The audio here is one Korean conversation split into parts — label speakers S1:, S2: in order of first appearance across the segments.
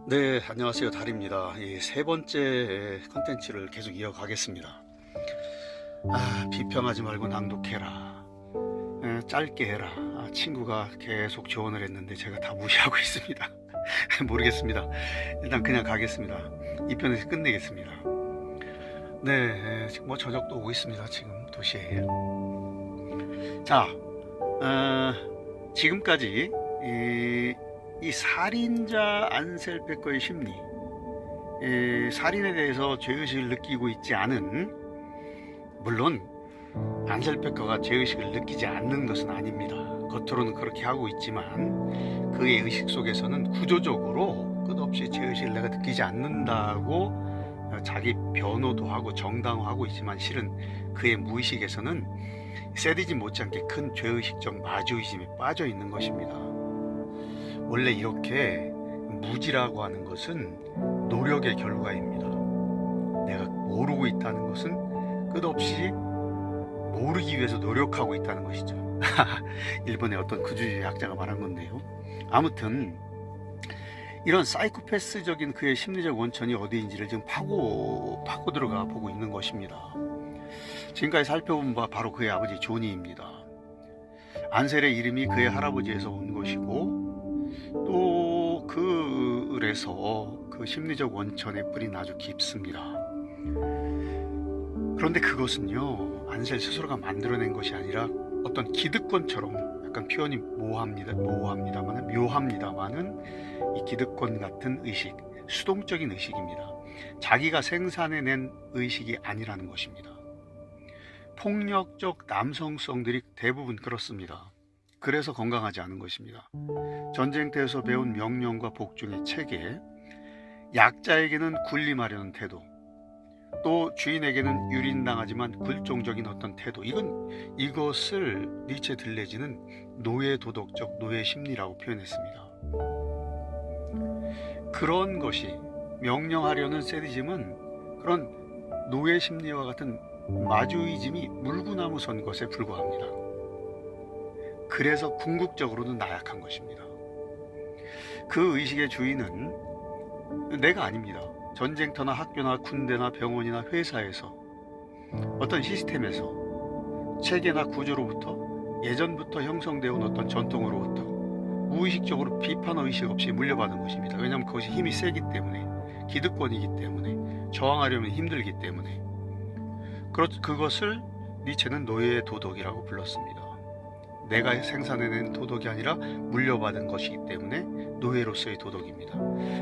S1: 네, 안녕하세요. 달입니다. 이 세 번째 컨텐츠를 계속 이어가겠습니다. 비평하지 말고 낭독해라. 짧게 해라. 친구가 계속 조언을 했는데 제가 다 무시하고 있습니다. 모르겠습니다. 일단 그냥 가겠습니다. 이 편에서 끝내겠습니다. 네, 지금 뭐 저녁도 오고 있습니다. 지금 도시에. 자, 지금까지 이 살인자 안셀베커의 심리, 살인에 대해서 죄의식을 느끼고 있지 않은, 물론 안셀베커가 죄의식을 느끼지 않는 것은 아닙니다. 겉으로는 그렇게 하고 있지만 그의 의식 속에서는 구조적으로 끝없이 죄의식을 내가 느끼지 않는다고 자기 변호도 하고 정당화하고 있지만, 실은 그의 무의식에서는 세디즘 못지않게 큰 죄의식적 마주이즘에 빠져 있는 것입니다. 원래 이렇게 무지라고 하는 것은 노력의 결과입니다. 내가 모르고 있다는 것은 끝없이 모르기 위해서 노력하고 있다는 것이죠. 일본의 어떤 구주주의 학자가 말한 건데요. 아무튼 이런 사이코패스적인 그의 심리적 원천이 어디인지를 지금 파고 들어가 보고 있는 것입니다. 지금까지 살펴본 바 바로 그의 아버지 조니입니다. 안셀의 이름이 그의 할아버지에서 온 것이고, 또 그래서 그 심리적 원천의 뿌리는 아주 깊습니다. 그런데 그것은요, 안셀 스스로가 만들어낸 것이 아니라 어떤 기득권처럼, 약간 표현이 묘합니다만은 이 기득권 같은 의식, 수동적인 의식입니다. 자기가 생산해낸 의식이 아니라는 것입니다. 폭력적 남성성들이 대부분 그렇습니다. 그래서 건강하지 않은 것입니다. 전쟁터에서 배운 명령과 복종의 체계, 약자에게는 군림하려는 태도, 또 주인에게는 유린당하지만 굴종적인 어떤 태도, 이것을 니체 들레지는 노예 도덕적 노예 심리라고 표현했습니다. 그런 것이, 명령하려는 세디즘은 그런 노예 심리와 같은 마주이즘이 물구나무 선 것에 불과합니다. 그래서 궁극적으로는 나약한 것입니다. 그 의식의 주인은 내가 아닙니다. 전쟁터나 학교나 군대나 병원이나 회사에서, 어떤 시스템에서, 체계나 구조로부터, 예전부터 형성되어 온 어떤 전통으로부터 무의식적으로 비판의식 없이 물려받은 것입니다. 왜냐하면 그것이 힘이 세기 때문에, 기득권이기 때문에, 저항하려면 힘들기 때문에. 그것을 니체는 노예의 도덕이라고 불렀습니다. 내가 생산해낸 도덕이 아니라 물려받은 것이기 때문에 노예로서의 도덕입니다.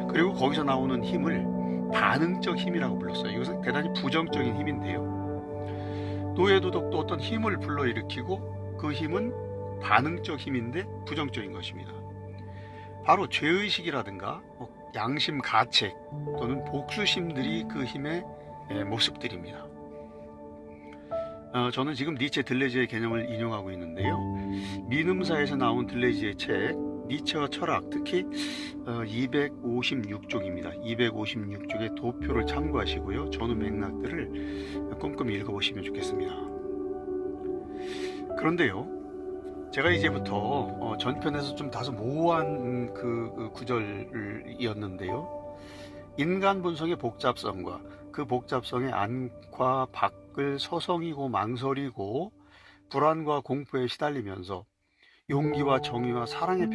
S1: 그리고 거기서 나오는 힘을 반응적 힘이라고 불렀어요. 이것은 대단히 부정적인 힘인데요, 노예 도덕도 어떤 힘을 불러일으키고 그 힘은 반응적 힘인데 부정적인 것입니다. 바로 죄의식이라든가 양심 가책 또는 복수심들이 그 힘의 모습들입니다. 저는 지금 니체 들레지의 개념을 인용하고 있는데요, 민음사에서 나온 들레지의 책 니체와 철학, 특히 256쪽입니다. 256쪽의 도표를 참고하시고요, 전후 맥락들을 꼼꼼히 읽어보시면 좋겠습니다. 그런데요, 제가 이제부터 전편에서 좀 다소 모호한 그 구절이었는데요, 인간 본성의 복잡성과 그 복잡성의 안과 밖을 서성이고 망설이고 불안과 공포에 시달리면서 용기와 정의와 사랑의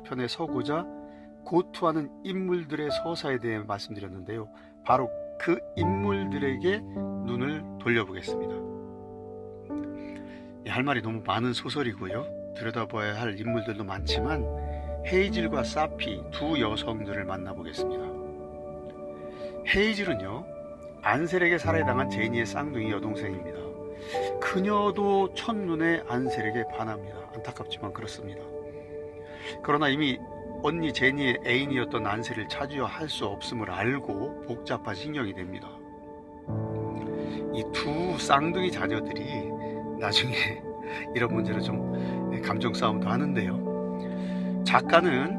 S1: 편에 서고자 고투하는 인물들의 서사에 대해 말씀드렸는데요, 바로 그 인물들에게 눈을 돌려보겠습니다. 할 말이 너무 많은 소설이고요, 들여다봐야 할 인물들도 많지만 헤이즐과 사피 두 여성들을 만나보겠습니다. 헤이즐은요, 안셀에게 살해당한 제니의 쌍둥이 여동생입니다. 그녀도 첫눈에 안셀에게 반합니다. 안타깝지만 그렇습니다. 그러나 이미 언니 제니의 애인이었던 안셀을 차지할 수 없음을 알고 복잡한 신경이 됩니다. 이 두 쌍둥이 자녀들이 나중에 이런 문제로 좀 감정 싸움도 하는데요, 작가는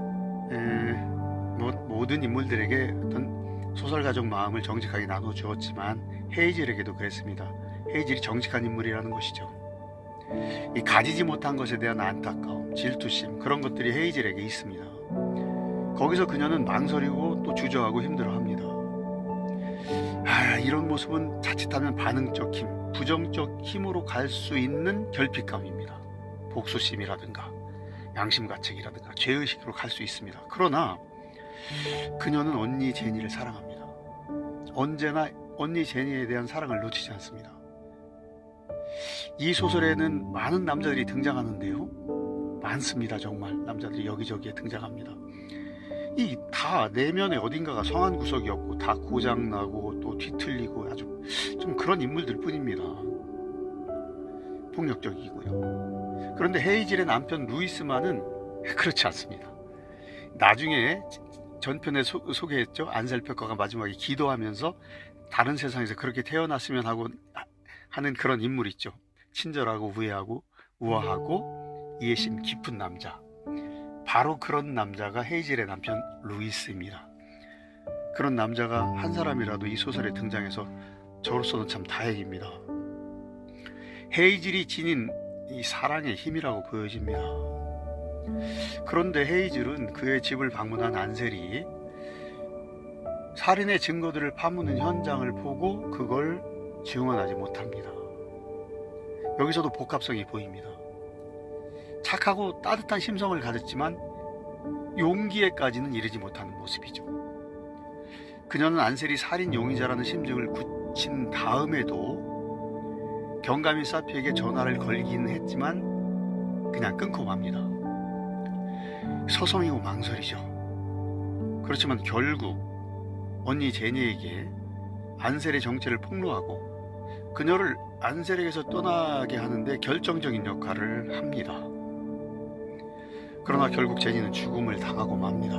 S1: 모든 인물들에게 어떤 소설가적 마음을 정직하게 나눠주었지만 헤이즐에게도 그랬습니다. 헤이즐이 정직한 인물이라는 것이죠. 이 가지지 못한 것에 대한 안타까움, 질투심, 그런 것들이 헤이즐에게 있습니다. 거기서 그녀는 망설이고 또 주저하고 힘들어합니다. 이런 모습은 자칫하면 반응적 힘, 부정적 힘으로 갈 수 있는 결핍감입니다. 복수심이라든가 양심가책이라든가 죄의식으로 갈 수 있습니다. 그러나 그녀는 언니 제니를 사랑합니다. 언제나 언니 제니에 대한 사랑을 놓치지 않습니다. 이 소설에는 많은 남자들이 등장하는데요, 많습니다. 정말 남자들이 여기저기에 등장합니다. 이 다 내면에 어딘가가 성한 구석이 없고 다 고장나고 또 뒤틀리고 아주 좀 그런 인물들 뿐입니다. 폭력적이고요. 그런데 헤이즐의 남편 루이스만은 그렇지 않습니다. 나중에 전편에 소개했죠. 안셀페커가 마지막에 기도하면서 다른 세상에서 그렇게 태어났으면 하고 하는 그런 인물 있죠. 친절하고 우아하고 이해심 깊은 남자. 바로 그런 남자가 헤이즐의 남편 루이스입니다. 그런 남자가 한 사람이라도 이 소설에 등장해서 저로서는 참 다행입니다. 헤이즐이 지닌 이 사랑의 힘이라고 보여집니다. 그런데 헤이즐은 그의 집을 방문한 안셀이 살인의 증거들을 파묻는 현장을 보고 그걸 증언하지 못합니다. 여기서도 복합성이 보입니다. 착하고 따뜻한 심성을 가졌지만 용기에까지는 이르지 못하는 모습이죠. 그녀는 안셀이 살인 용의자라는 심증을 굳힌 다음에도 경감인 사피에게 전화를 걸기는 했지만 그냥 끊고 맙니다. 서성이고 망설이죠. 그렇지만 결국 언니 제니에게 안셀의 정체를 폭로하고 그녀를 안셀에게서 떠나게 하는데 결정적인 역할을 합니다. 그러나 결국 제니는 죽음을 당하고 맙니다.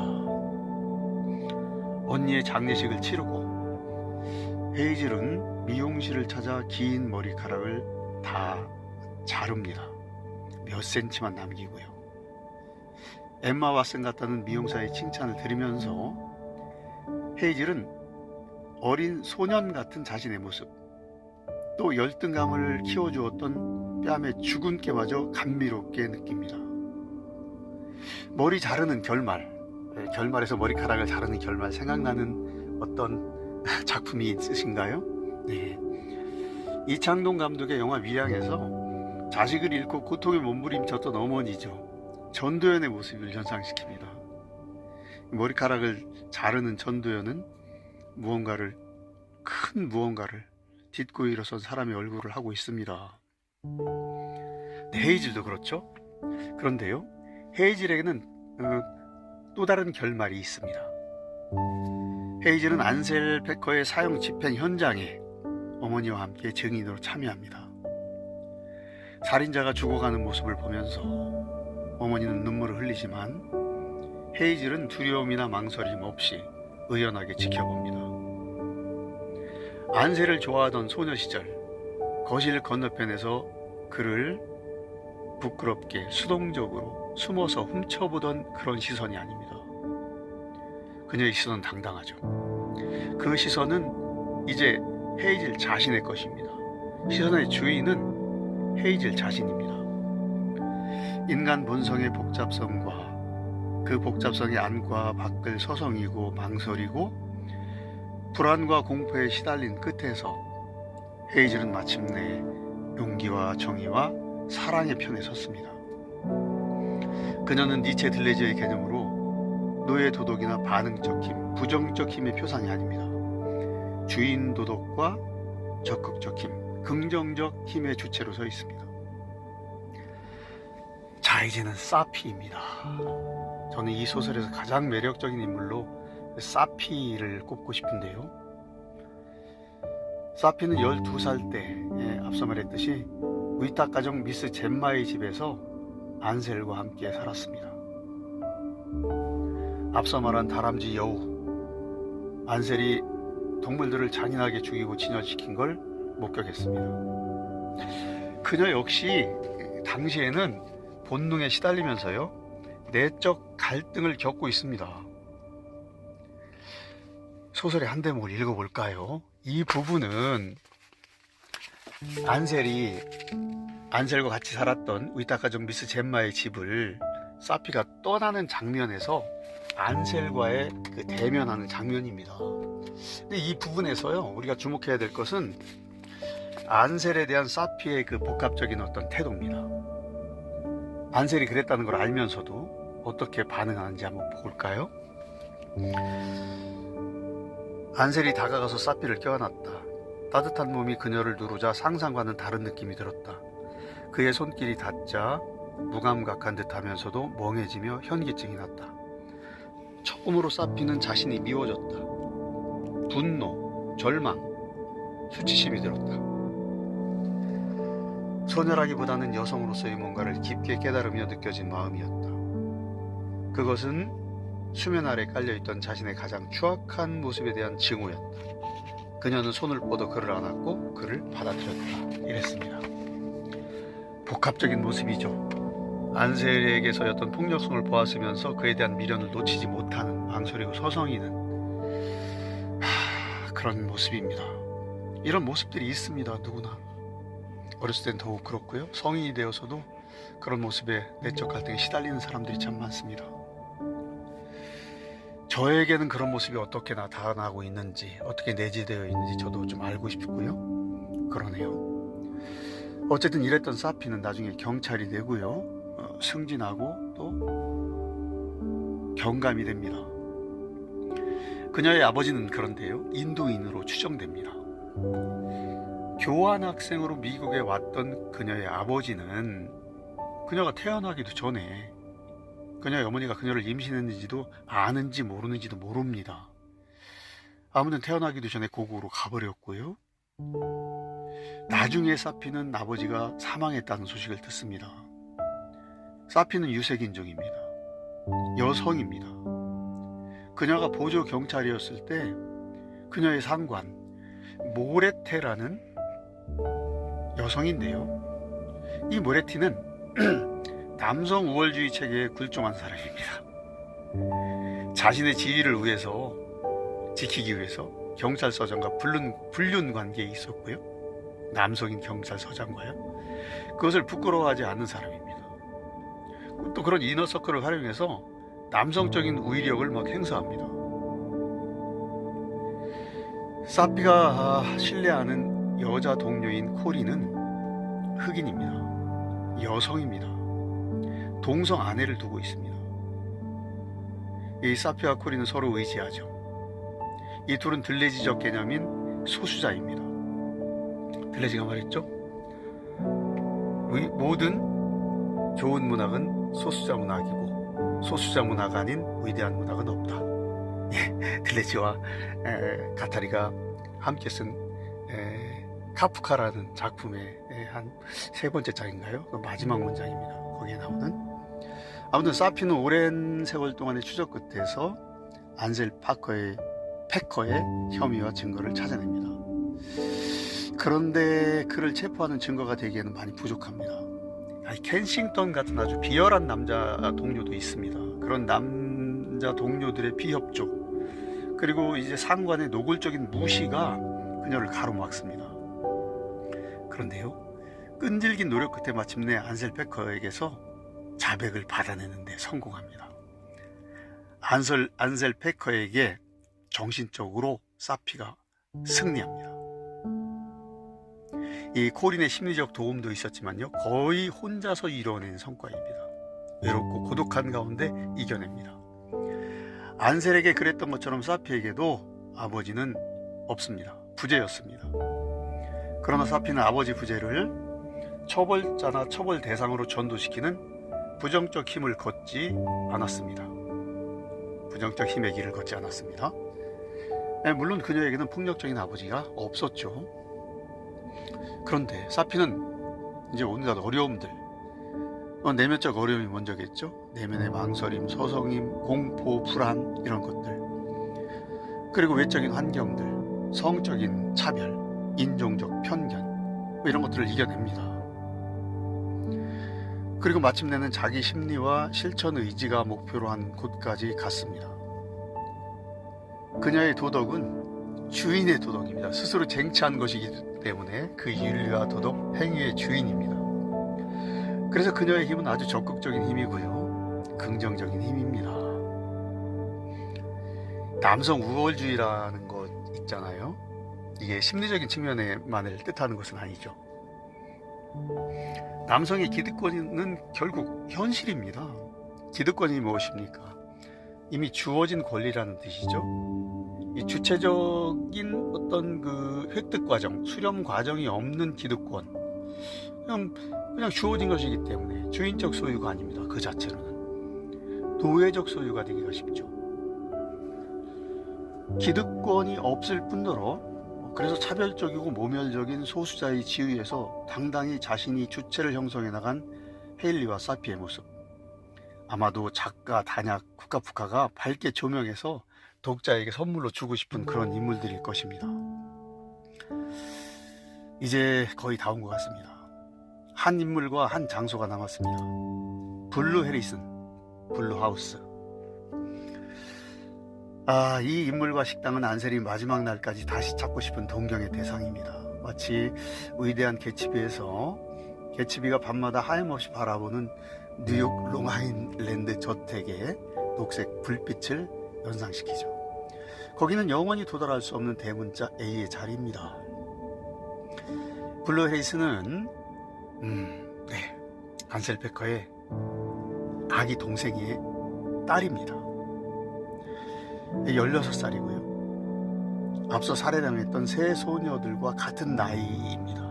S1: 언니의 장례식을 치르고 헤이즐은 미용실을 찾아 긴 머리카락을 다 자릅니다. 몇 센치만 남기고요. 엠마 왓슨 같다는 미용사의 칭찬을 들으면서 헤이즐은 어린 소년 같은 자신의 모습, 또 열등감을 키워주었던 뺨의 주근깨마저 감미롭게 느낍니다. 머리 자르는 결말, 결말에서 머리카락을 자르는 결말 생각나는 어떤 작품이 있으신가요? 네. 이창동 감독의 영화 밀양에서 자식을 잃고 고통에 몸부림쳤던 어머니죠. 전도연의 모습을 연상시킵니다. 머리카락을 자르는 전도연은 큰 무언가를 딛고 일어선 사람의 얼굴을 하고 있습니다. 네, 헤이즐도 그렇죠. 그런데요, 헤이즐에게는 또 다른 결말이 있습니다. 헤이즐은 안셀페커의 사형 집행 현장에 어머니와 함께 증인으로 참여합니다. 살인자가 죽어가는 모습을 보면서 어머니는 눈물을 흘리지만 헤이즐은 두려움이나 망설임 없이 의연하게 지켜봅니다. 안셀을 좋아하던 소녀 시절, 거실 건너편에서 그를 부끄럽게 수동적으로 숨어서 훔쳐보던 그런 시선이 아닙니다. 그녀의 시선은 당당하죠. 그 시선은 이제 헤이즐 자신의 것입니다. 시선의 주인은 헤이즐 자신입니다. 인간 본성의 복잡성과 그 복잡성의 안과 밖을 서성이고 망설이고 불안과 공포에 시달린 끝에서 헤이즐은 마침내 용기와 정의와 사랑의 편에 섰습니다. 그녀는 니체 들레즈의 개념으로 노예 도덕이나 반응적 힘, 부정적 힘의 표상이 아닙니다. 주인 도덕과 적극적 힘, 긍정적 힘의 주체로 서 있습니다. 자, 이제는 사피입니다. 저는 이 소설에서 가장 매력적인 인물로 사피를 꼽고 싶은데요. 사피는 12살 때 앞서 말했듯이 위탁 가정 미스 젬마의 집에서 안셀과 함께 살았습니다. 앞서 말한 다람쥐 여우 안셀이 동물들을 잔인하게 죽이고 진열시킨 걸 목격했습니다. 그녀 역시 당시에는 본능에 시달리면서요, 내적 갈등을 겪고 있습니다. 소설의 한 대목을 읽어볼까요? 이 부분은 안셀과 같이 살았던 위탁가족 미스 젬마의 집을 사피가 떠나는 장면에서 안셀과의 그 대면하는 장면입니다. 근데 이 부분에서요, 우리가 주목해야 될 것은 안셀에 대한 사피의 그 복합적인 어떤 태도입니다. 안셀이 그랬다는 걸 알면서도 어떻게 반응하는지 한번 볼까요? 안셀이 다가가서 사피를 껴안았다. 따뜻한 몸이 그녀를 누르자 상상과는 다른 느낌이 들었다. 그의 손길이 닿자 무감각한 듯 하면서도 멍해지며 현기증이 났다. 처음으로 사피는 자신이 미워졌다. 분노, 절망, 수치심이 들었다. 소녀라기보다는 여성으로서의 뭔가를 깊게 깨달으며 느껴진 마음이었다. 그것은 수면 아래 깔려있던 자신의 가장 추악한 모습에 대한 증오였다. 그녀는 손을 뻗어 그를 안았고 그를 받아들였다. 이랬습니다. 복합적인 모습이죠. 안셀에게서였던 폭력성을 보았으면서 그에 대한 미련을 놓치지 못하는 망설이고 서성이는 그런 모습입니다. 이런 모습들이 있습니다. 누구나. 어렸을 땐 더욱 그렇고요. 성인이 되어서도 그런 모습에 내적 갈등에 시달리는 사람들이 참 많습니다. 저에게는 그런 모습이 어떻게 나타나고 있는지, 어떻게 내재되어 있는지 저도 좀 알고 싶고요. 그러네요. 어쨌든 이랬던 사피는 나중에 경찰이 되고요. 승진하고 또 경감이 됩니다. 그녀의 아버지는 그런데요, 인도인으로 추정됩니다. 교환학생으로 미국에 왔던 그녀의 아버지는 그녀가 태어나기도 전에 그녀의 어머니가 그녀를 임신했는지도 아는지 모르는지도 모릅니다. 아무튼 태어나기도 전에 고국으로 가버렸고요. 나중에 사피는 아버지가 사망했다는 소식을 듣습니다. 사피는 유색인종입니다. 여성입니다. 그녀가 보조 경찰이었을 때 그녀의 상관 모레테라는 여성인데요. 이 모레티는 남성 우월주의 체계에 굴종한 사람입니다. 자신의 지위를 위해서 지키기 위해서 경찰서장과 불륜 관계에 있었고요. 남성인 경찰서장과요. 그것을 부끄러워하지 않는 사람입니다. 또 그런 이너서클을 활용해서 남성적인 우위력을 막 행사합니다. 사피가 신뢰하는 여자 동료인 코리는 흑인입니다. 여성입니다. 동성 아내를 두고 있습니다. 이 사피와 코리는 서로 의지하죠. 이 둘은 들레지적 개념인 소수자입니다. 들레지가 말했죠. 모든 좋은 문학은 소수자 문학이고 소수자 문학 아닌 위대한 문학은 없다. 들레지와 가타리가 함께 쓴 카프카라는 작품의 한 세 번째 장인가요? 그 마지막 문장입니다. 거기에 나오는. 아무튼 사피는 오랜 세월 동안의 추적 끝에서 안셀 패커의 혐의와 증거를 찾아냅니다. 그런데 그를 체포하는 증거가 되기에는 많이 부족합니다. 켄싱턴 같은 아주 비열한 남자 동료도 있습니다. 그런 남자 동료들의 비협조, 그리고 이제 상관의 노골적인 무시가 그녀를 가로막습니다. 그런데요, 끈질긴 노력 끝에 마침내 안셀 패커에게서 자백을 받아내는데 성공합니다. 안셀 패커에게 정신적으로 사피가 승리합니다. 이 코린의 심리적 도움도 있었지만요, 거의 혼자서 이뤄낸 성과입니다. 외롭고 고독한 가운데 이겨냅니다. 안셀에게 그랬던 것처럼 사피에게도 아버지는 없습니다. 부재였습니다. 그러나 사피는 아버지 부재를 처벌자나 처벌 대상으로 전도시키는 부정적 힘을 걷지 않았습니다. 부정적 힘의 길을 걷지 않았습니다. 물론 그녀에게는 폭력적인 아버지가 없었죠. 그런데 사피는 이제 온갖 어려움들, 내면적 어려움이 먼저겠죠. 내면의 망설임, 서성임, 공포, 불안, 이런 것들, 그리고 외적인 환경들, 성적인 차별, 인종적 편견, 이런 것들을 이겨냅니다. 그리고 마침내는 자기 심리와 실천 의지가 목표로 한 곳까지 갔습니다. 그녀의 도덕은 주인의 도덕입니다. 스스로 쟁취한 것이기 때문에 그 윤리와 도덕, 행위의 주인입니다. 그래서 그녀의 힘은 아주 적극적인 힘이고요, 긍정적인 힘입니다. 남성 우월주의라는 것 있잖아요. 이게 심리적인 측면에만을 뜻하는 것은 아니죠. 남성의 기득권은 결국 현실입니다. 기득권이 무엇입니까? 이미 주어진 권리라는 뜻이죠. 이 주체적인 어떤 그 획득 과정, 수렴 과정이 없는 기득권, 그냥 주어진 것이기 때문에 주인적 소유가 아닙니다. 그 자체로는 노예적 소유가 되기가 쉽죠. 기득권이 없을 뿐더러 그래서 차별적이고 모멸적인 소수자의 지위에서 당당히 자신이 주체를 형성해 나간 헤일리와 사피의 모습, 아마도 작가 다냐 쿠카푸카가 밝게 조명해서 독자에게 선물로 주고 싶은 그런 인물들일 것입니다. 이제 거의 다 온 것 같습니다. 한 인물과 한 장소가 남았습니다. 블루 해리슨, 블루 하우스. 이 인물과 식당은 안셀이 마지막 날까지 다시 찾고 싶은 동경의 대상입니다. 마치 위대한 개츠비에서 개츠비가 밤마다 하염없이 바라보는 뉴욕 롱아일랜드 저택의 녹색 불빛을 연상시키죠. 거기는 영원히 도달할 수 없는 대문자 A의 자리입니다. 블루 해리스는 안셀 베커의 아기 동생의 딸입니다. 16살이고요. 앞서 살해당했던 세 소녀들과 같은 나이입니다.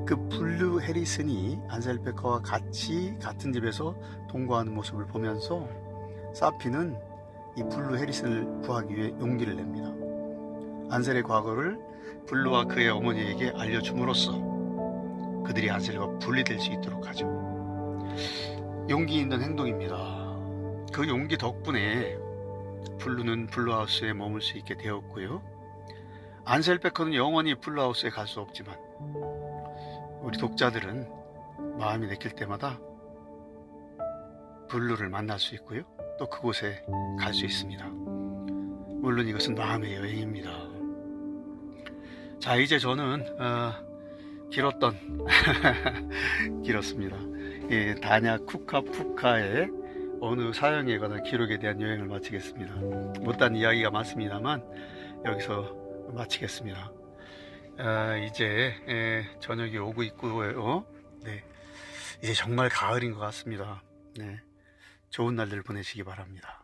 S1: 그 블루 해리슨이 안셀 베커와 같이 같은 집에서 동거하는 모습을 보면서 사피는 이 블루 해리슨을 구하기 위해 용기를 냅니다. 안셀의 과거를 블루와 그의 어머니에게 알려줌으로써 그들이 안셀과 분리될 수 있도록 하죠. 용기 있는 행동입니다. 그 용기 덕분에 블루는 블루하우스에 머물 수 있게 되었고요. 안셀 베커는 영원히 블루하우스에 갈 수 없지만 우리 독자들은 마음이 내킬 때마다 블루를 만날 수 있고요. 또 그곳에 갈 수 있습니다. 물론 이것은 마음의 여행입니다. 자, 이제 저는 길었습니다. 다냐 쿠카푸카의 어느 사형에 관한 기록에 대한 여행을 마치겠습니다. 못한 이야기가 많습니다만 여기서 마치겠습니다. 이제 저녁이 오고 있고요. 이제 정말 가을인 것 같습니다. 좋은 날들 보내시기 바랍니다.